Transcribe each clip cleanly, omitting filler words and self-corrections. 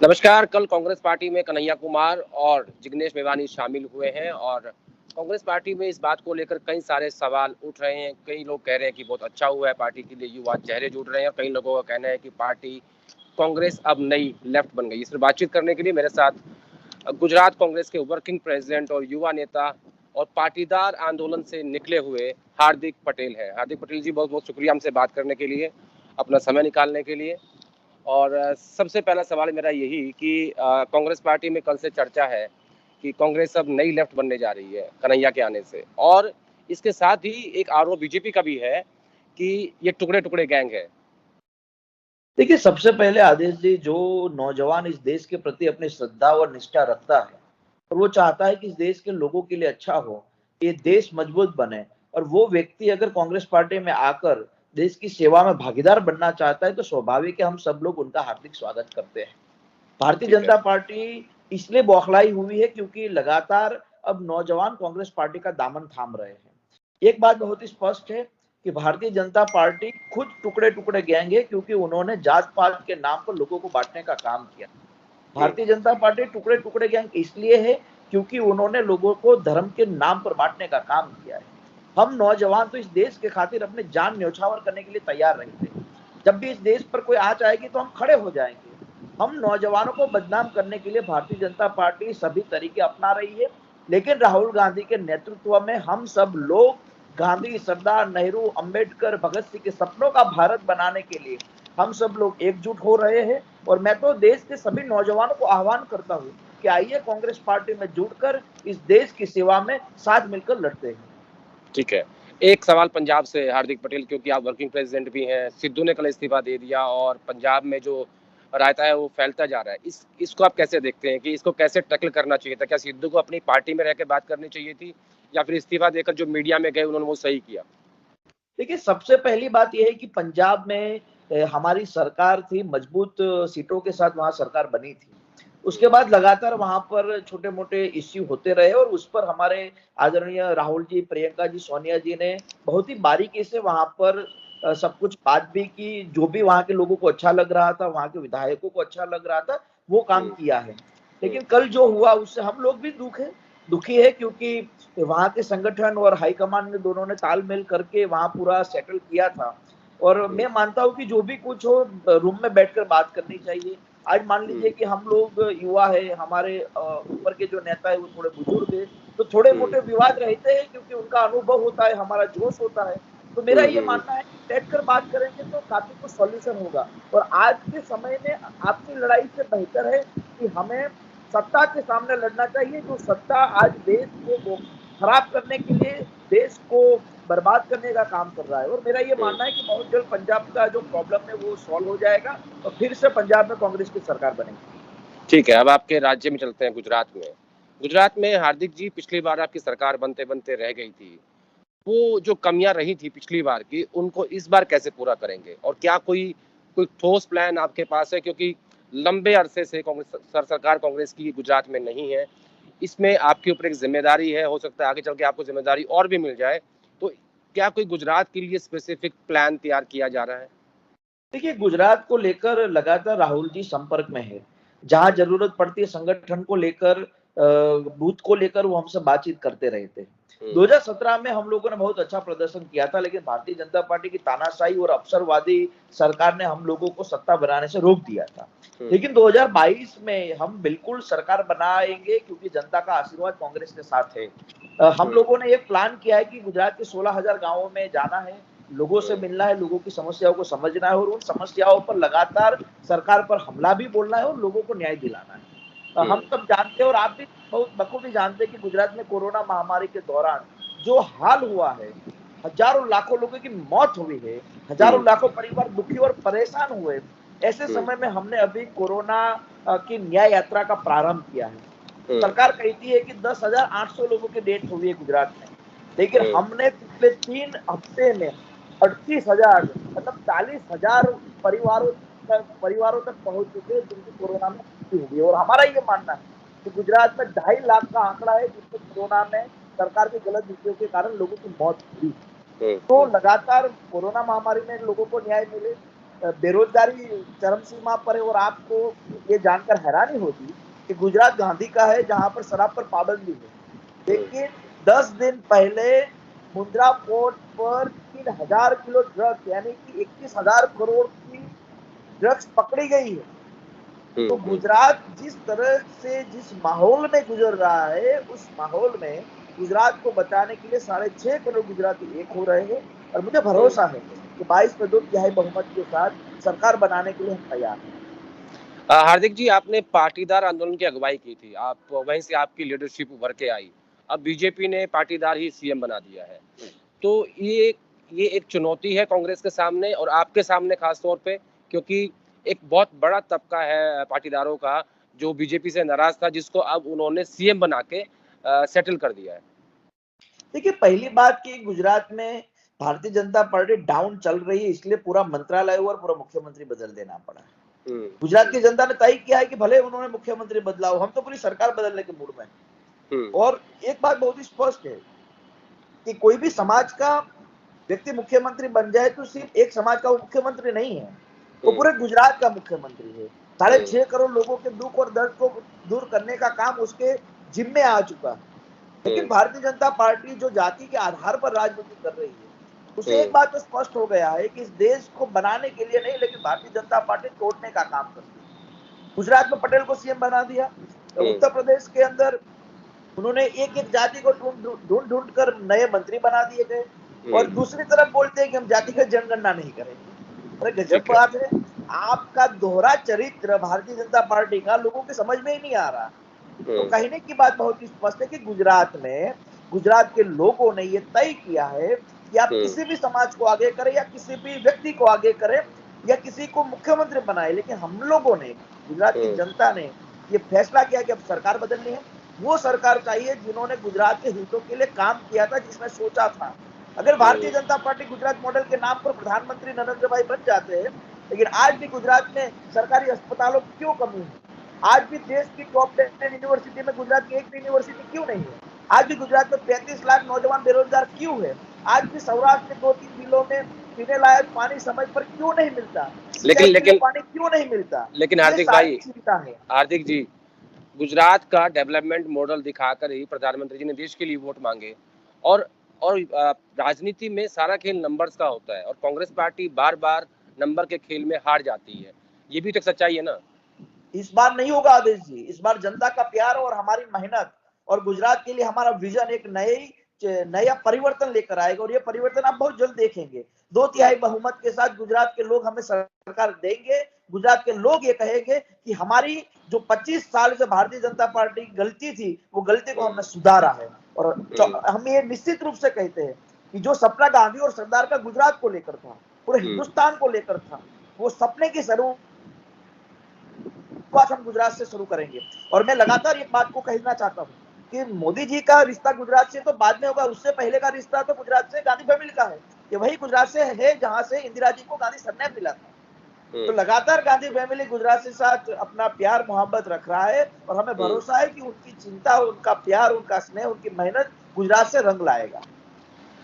नमस्कार। कल कांग्रेस पार्टी में कन्हैया कुमार और जिग्नेश मेवानी शामिल हुए हैं और कांग्रेस पार्टी में इस बात को लेकर कई सारे सवाल उठ रहे हैं। कई लोग कह रहे हैं कि बहुत अच्छा हुआ है, पार्टी के लिए युवा चेहरे जुड़ रहे हैं। कई लोगों का कहना है कि पार्टी कांग्रेस अब नई लेफ्ट बन गई। इस पर बातचीत करने के लिए मेरे साथ गुजरात कांग्रेस के वर्किंग प्रेसिडेंट और युवा नेता और पाटीदार आंदोलन से निकले हुए हार्दिक पटेल है। हार्दिक पटेल जी, बहुत बहुत शुक्रिया हमसे बात करने के लिए, अपना समय निकालने के लिए। और सबसे पहला सवाल मेरा यही कि कांग्रेस पार्टी में कल से चर्चा है कि कांग्रेस अब नई लेफ्ट बनने जा रही है कन्हैया के आने से, और इसके साथ ही एक आरोप बीजेपी का भी है कि ये टुकड़े टुकड़े गैंग है। देखिए, सबसे पहले आदेश जी, जो नौजवान इस देश के प्रति अपनी श्रद्धा और निष्ठा रखता है और वो चाहता है कि इस देश के लोगों के लिए अच्छा हो, ये देश मजबूत बने, और वो व्यक्ति अगर कांग्रेस पार्टी में आकर देश की सेवा में भागीदार बनना चाहता है तो स्वाभाविक है, हम सब लोग उनका हार्दिक स्वागत करते हैं। भारतीय ठीक है। जनता पार्टी इसलिए बौखलाई हुई है क्योंकि लगातार अब नौजवान कांग्रेस पार्टी का दामन थाम रहे हैं। एक बात बहुत ही स्पष्ट है कि भारतीय जनता पार्टी खुद टुकड़े टुकड़े गैंग है, क्योंकि उन्होंने जात पात के नाम पर लोगों को बांटने का काम किया। भारतीय जनता पार्टी टुकड़े टुकड़े गैंग इसलिए है क्योंकि उन्होंने लोगों को धर्म के नाम पर बांटने का काम किया है। हम नौजवान तो इस देश के खातिर अपने जान न्यौछावर करने के लिए तैयार रहते हैं। जब भी इस देश पर कोई आंच आएगी तो हम खड़े हो जाएंगे। हम नौजवानों को बदनाम करने के लिए भारतीय जनता पार्टी सभी तरीके अपना रही है, लेकिन राहुल गांधी के नेतृत्व में हम सब लोग गांधी, सरदार, नेहरू, अंबेडकर, भगत सिंह के सपनों का भारत बनाने के लिए हम सब लोग एकजुट हो रहे हैं। और मैं तो देश के सभी नौजवानों को आह्वान करता हूं कि आइए कांग्रेस पार्टी में जुड़कर इस देश की सेवा में साथ मिलकर लड़ते हैं। ठीक है। एक सवाल पंजाब से हार्दिक पटेल, क्योंकि आप वर्किंग प्रेसिडेंट भी हैं। सिद्धू ने कल इस्तीफा दे दिया और पंजाब में जो रायता है वो फैलता जा रहा है। इसको आप कैसे देखते हैं कि इसको कैसे टैकल करना चाहिए था? क्या सिद्धू को अपनी पार्टी में रह के बात करनी चाहिए थी, या फिर इस्तीफा देकर जो मीडिया में गए उन्होंने वो सही किया? देखिए, सबसे पहली बात यह है कि पंजाब में हमारी सरकार थी, मजबूत सीटों के साथ वहां सरकार बनी थी। उसके बाद लगातार वहां पर छोटे मोटे इश्यू होते रहे और उस पर हमारे आदरणीय राहुल जी, प्रियंका जी, सोनिया जी ने बहुत ही बारीकी से वहां पर सब कुछ बात भी की। जो भी वहां के लोगों को अच्छा लग रहा था, वहां के विधायकों को अच्छा लग रहा था, वो काम किया है। लेकिन कल जो हुआ उससे हम लोग भी दुखी है, क्योंकि वहां के संगठन और हाईकमान ने दोनों ने तालमेल करके वहां पूरा सेटल किया था। और मैं मानता हूं कि जो भी कुछ हो, रूम में बैठकर बात करनी चाहिए। आज मान लीजिए कि हम लोग युवा है, हमारे ऊपर के जो नेता है वो थोड़े बुजुर्ग है, तो थोड़े मोटे विवाद रहते हैं क्योंकि उनका अनुभव होता है, हमारा जोश होता है। तो मेरा ये मानना है कि बैठकर बात करेंगे तो काफी कुछ सॉल्यूशन होगा। और आज के समय में आपसी लड़ाई से बेहतर है कि हमें सत्ता के सामने लड़ना चाहिए। जो सत्ता आज देश को खराब करने के लिए, देश को बर्बाद करने का काम कर रहा है। और मेरा ये मानना है कि बहुत जल्द पंजाब का जो प्रॉब्लम है वो सॉल्व हो जाएगा और फिर से पंजाब में कांग्रेस की सरकार बनेगी। ठीक है, अब आपके राज्य में चलते हैं, गुजरात में। गुजरात में हार्दिक जी, पिछली बार आपकी सरकार बनते बनते रह गई थी। वो जो कमियां रही थी पिछली बार की, उनको इस बार कैसे पूरा करेंगे? और क्या कोई कोई ठोस प्लान आपके पास है? क्योंकि लंबे अरसे से कांग्रेस सरकार कांग्रेस की गुजरात में नहीं है। इसमें आपके ऊपर एक जिम्मेदारी है, हो सकता है आगे चल के आपको जिम्मेदारी और भी मिल जाए। तो क्या कोई गुजरात के लिए स्पेसिफिक प्लान तैयार किया जा रहा है? देखिए, गुजरात को लेकर लगातार राहुल जी संपर्क में है। जहां जरूरत पड़ती है संगठन को लेकर, बूथ को लेकर वो हमसे बातचीत करते रहते हैं। 2017 में हम लोगों ने बहुत अच्छा प्रदर्शन किया था, लेकिन भारतीय जनता पार्टी की तानाशाही और अवसरवादी सरकार ने हम लोगों को सत्ता बनाने से रोक दिया था। लेकिन 2022 में हम बिल्कुल सरकार बनाएंगे, क्योंकि जनता का आशीर्वाद कांग्रेस के साथ है। हम लोगों ने एक प्लान किया है कि गुजरात के 16,000 गांवों में जाना है, लोगों से मिलना है, लोगों की समस्याओं को समझना है और उन समस्याओं पर लगातार सरकार पर हमला भी बोलना है और लोगों को न्याय दिलाना है। हम सब जानते हैं और आप भी बहुत बखूबी जानते हैं कि गुजरात में कोरोना महामारी के दौरान जो हाल हुआ है, हजारों लाखों लोगों की मौत हुई है, हजारों लाखों परिवार दुखी और परेशान हुए। ऐसे समय में हमने अभी कोरोना की न्याय यात्रा का प्रारंभ किया है। सरकार कहती है कि 10,800 लोगों की डेथ हुई है गुजरात में, लेकिन हमने पिछले 3 हफ्ते में 38,000, मतलब 40,000 परिवारों तक पहुंच चुके हैं जिनकी कोरोना में मृत्यु हुई है। और हमारा ये मानना है कि गुजरात में 2.5 लाख का आंकड़ा है जिसमें कोरोना में सरकार की गलत नीतियों के कारण लोगों की मौत हुई। तो लगातार कोरोना महामारी में लोगों को न्याय मिले, बेरोजगारी चरम सीमा पर है। और आपको ये जानकर हैरानी होगी कि गुजरात गांधी का है जहां पर शराब पर पाबंदी है, लेकिन 10 दिन पहले मुंद्रा पोर्ट पर 3000 किलो ड्रग्स यानी कि 21,000 करोड़ की ड्रग्स पकड़ी गई है। तो गुजरात जिस तरह से जिस माहौल में गुजर रहा है, उस माहौल में गुजरात को बचाने के लिए 6.5 करोड़ गुजराती एक हो रहे हैं। और मुझे भरोसा है कि 22 में 2/3 बहुमत के साथ सरकार बनाने के लिए हम तैयार हैं। हार्दिक जी, आपने पाटीदार आंदोलन की अगुवाई की थी, आप वहीं से आपकी लीडरशिप उभर के आई। अब बीजेपी ने पाटीदार ही सीएम बना दिया है, तो ये एक चुनौती है कांग्रेस के सामने और आपके सामने खास तौर पे, क्योंकि एक बहुत बड़ा तबका है पाटीदारों का जो बीजेपी से नाराज था, जिसको अब उन्होंने सीएम बना के सेटल कर दिया है। देखिए, पहली बात कि गुजरात में भारतीय जनता पार्टी डाउन चल रही है, इसलिए पूरा मंत्रालय और पूरा मुख्यमंत्री बदल देना पड़ा। गुजरात की जनता ने तय किया है कि भले उन्होंने मुख्यमंत्री बदला हो, हम तो पूरी सरकार बदलने के मूड में हैं। और एक बात बहुत ही स्पष्ट है कि कोई भी समाज का व्यक्ति मुख्यमंत्री बन जाए तो सिर्फ एक समाज का वो मुख्यमंत्री नहीं है, वो पूरे गुजरात का मुख्यमंत्री है। 6.5 करोड़ लोगों के दुख और दर्द को दूर करने का काम उसके जिम्मे आ चुका है। लेकिन भारतीय जनता पार्टी जो जाति के आधार पर राजनीति कर रही है, उसे एक बात तो स्पष्ट हो गया है कि इस देश को बनाने के लिए नहीं, लेकिन भारतीय जनता पार्टी तोड़ने का काम करती है। गुजरात में पटेल को सीएम बना दिया, उत्तर प्रदेश के अंदर उन्होंने एक एक जाति को ढूंढ ढूंढ कर नए मंत्री बना दिए गए, और दूसरी तरफ बोलते हैं कि हम जातिगत जनगणना नहीं करेंगे। अरे गजब बात है। आपका दोहरा चरित्र भारतीय जनता पार्टी का लोगों के समझ में ही नहीं आ रहा। तो कहने की बात बहुत ही स्पष्ट है कि गुजरात में गुजरात के लोगों ने यह तय किया है कि आप किसी भी समाज को आगे करें या किसी भी व्यक्ति को आगे करें या किसी को मुख्यमंत्री बनाए, लेकिन हम लोगों ने, गुजरात की जनता ने यह फैसला किया कि अब सरकार बदलनी है। वो सरकार चाहिए जिन्होंने गुजरात के हितों के लिए काम किया था, जिसने सोचा था। अगर भारतीय जनता पार्टी गुजरात मॉडल के नाम पर प्रधानमंत्री नरेंद्र भाई बन जाते हैं, लेकिन आज भी गुजरात में सरकारी अस्पतालों की क्यों कमी है? आज भी देश की टॉप 10 यूनिवर्सिटी में गुजरात की एक भी यूनिवर्सिटी क्यों नहीं है? आज भी गुजरात में 35 लाख नौजवान बेरोजगार क्यों है? आज भी सौराष्ट्र के 2-3 जिलों में पीने लायक पानी समय पर क्यों नहीं मिलता? लेकिन सिंचाई के लिए लेकिन पानी क्यों नहीं मिलता? लेकिन ये हार्दिक सारी भाई, चिंता है। हार्दिक जी, गुजरात का डेवलपमेंट मॉडल दिखाकर ही प्रधानमंत्री जी ने देश के लिए वोट मांगे। और राजनीति में सारा खेल नंबर्स का होता है और कांग्रेस पार्टी बार बार नंबर के खेल में हार जाती है, ये भी तो एक सच्चाई है ना। इस बार नहीं होगा आदेश जी। इस बार जनता का प्यार और हमारी मेहनत और गुजरात के लिए हमारा विजन एक नया परिवर्तन लेकर आएगा, और ये परिवर्तन आप बहुत जल्द देखेंगे। 2/3 बहुमत के साथ गुजरात के लोग हमें सरकार देंगे। गुजरात के लोग ये कहेंगे कि हमारी जो 25 साल से भारतीय जनता पार्टी की गलती थी, वो गलती को हमने सुधारा है। और हम ये निश्चित रूप से कहते हैं कि जो सपना गांधी और सरदार का गुजरात को लेकर था, पूरे हिंदुस्तान को लेकर था, वो सपने की शुरुआत हम गुजरात से शुरू करेंगे। और मैं लगातार एक बात को कहना चाहता हूँ कि मोदी जी का रिश्ता गुजरात से तो बाद में होगा, उससे पहले का रिश्ता तो गुजरात से गांधी फैमिली का है। ये वही गुजरात से है जहां से इंदिरा जी को गांधी सरनेम मिला था। तो लगातार गांधी फैमिली गुजरात से साथ अपना प्यार मोहब्बत रख रहा है, और हमें भरोसा है कि उनकी चिंता, उनका प्यार, उनका स्नेह, उनकी मेहनत गुजरात से रंग लाएगा।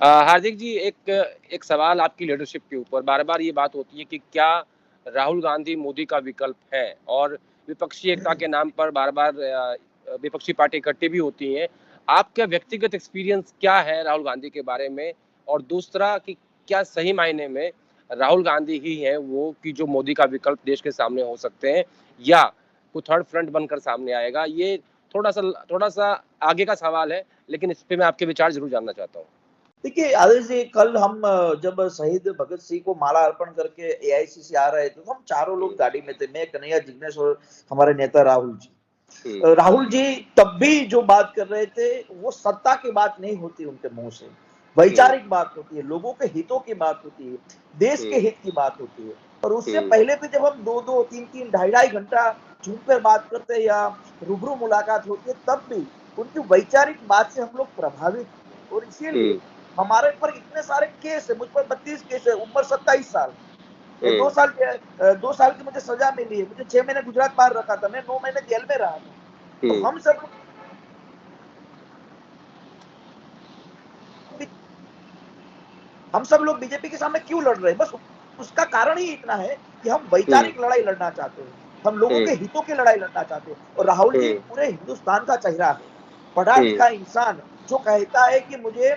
हार्दिक जी, एक सवाल आपकी लीडरशिप के ऊपर बार बार ये बात होती है कि क्या राहुल गांधी मोदी का विकल्प है, और विपक्षी एकता के नाम पर बार बार विपक्षी पार्टी इकट्ठी भी होती हैं। आपका व्यक्तिगत एक्सपीरियंस क्या है राहुल गांधी के बारे में, और दूसरा कि क्या सही मायने में राहुल गांधी ही है वो कि जो मोदी का विकल्प देश के सामने हो सकते हैं, या कोई थर्ड फ्रंट बनकर सामने आएगा? ये थोड़ा सा आगे का सवाल है, लेकिन इस पे मैं आपके विचार जरूर जानना चाहता हूँ। देखिए आदिल जी, कल हम जब शहीद भगत सिंह को माला अर्पण करके एआईसीसी आ रहे थे, तो हम चारों लोग गाड़ी में थे, मैं, कन्हैया, जिग्नेश और हमारे नेता राहुल जी। राहुल जी तब भी जो बात कर रहे थे वो सत्ता की बात नहीं होती उनके मुंह से, वैचारिक बात होती है, लोगों के हितों की बात होती है, देश के हित की बात होती है। और उससे पहले भी जब हम 2-2, 3-3, 2.5 घंटा झूम कर बात करते या रूबरू मुलाकात होती है, तब भी उनकी वैचारिक बात से हम लोग प्रभावित थे। और इसीलिए हमारे पर इतने सारे केस है, मुझ पर 32 केस है, उम्र 27 साल, 2 साल की मुझे सजा मिली है, मुझे 6 महीने गुजरात बाहर रखा था, मैं 9 महीने जेल में रहा था। तो हम सब लोग बीजेपी के सामने क्यों लड़ रहे हैं? बस उसका कारण ही इतना है कि हम वैचारिक लड़ाई लड़ना चाहते हैं, हम लोगों के हितों की लड़ाई लड़ना चाहते हैं। और राहुल जी पूरे हिंदुस्तान का चेहरा है, पढ़ा लिखा इंसान जो कहता है कि मुझे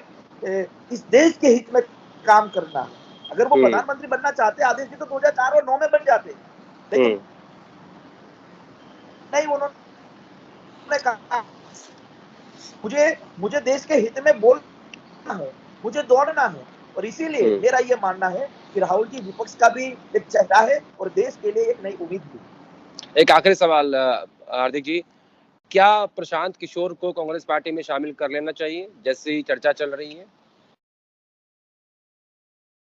इस देश के हित में काम करना है। अगर वो प्रधानमंत्री बनना चाहते आदेश जी तो 2004 और 9 में बन जाते, लेकिन नहीं, उन्होंने कहा मुझे मुझे देश के हित में बोलना है, मुझे दौड़ना है। और इसीलिए मेरा ये मानना है कि राहुल जी विपक्ष का भी एक चेहरा है और देश के लिए एक नई उम्मीद भी। एक आखिरी सवाल हार्दिक जी, क्या प्रशांत किशोर को कांग्रेस पार्टी में शामिल कर लेना चाहिए जैसी चर्चा चल रही है?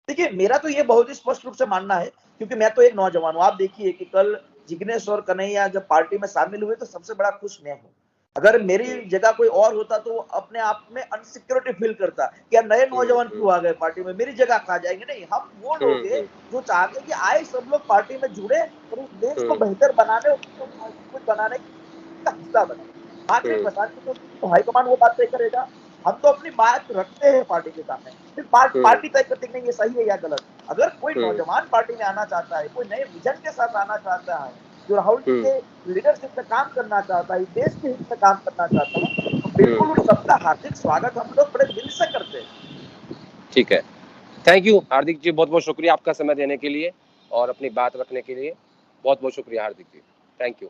देखिए, मेरा तो ये बहुत ही स्पष्ट रूप से मानना है, क्योंकि मैं तो एक नौजवान हूँ। आप देखिए कि कल जिग्नेश और कन्हैया जब पार्टी में शामिल हुए तो सबसे बड़ा खुश मैं हूँ। अगर मेरी जगह कोई और होता तो अपने आप में अनसिक्योरिटी फील करता कि यार नए नौजवान क्यों आ गए पार्टी में, मेरी जगह खा जाएंगे। नहीं, हम वो लोग हैं जो चाहते हैं कि आए सब लोग पार्टी में जुड़े और इस देश को बेहतर बनाने और मजबूत बनाने का हिस्सा बने। बाकी प्रशांत किशोर तो हाईकमान वो बात तय करेगा। हम तो अपनी बात रखते हैं पार्टी के सामने, फिर पार्टी तय करती नहीं ये सही है या गलत। अगर कोई नौजवान पार्टी में आना चाहता है, कोई नए विजन के साथ आना चाहता है, जो राहुल जी के लीडरशिप में काम करना चाहता है, देश के हित में काम करना चाहता है, तो बिल्कुल उन सबका हार्दिक स्वागत हम लोग बड़े दिल से करते हैं। ठीक है, थैंक यू हार्दिक जी, बहुत बहुत शुक्रिया आपका समय देने के लिए और अपनी बात रखने के लिए। बहुत बहुत शुक्रिया हार्दिक जी, थैंक यू।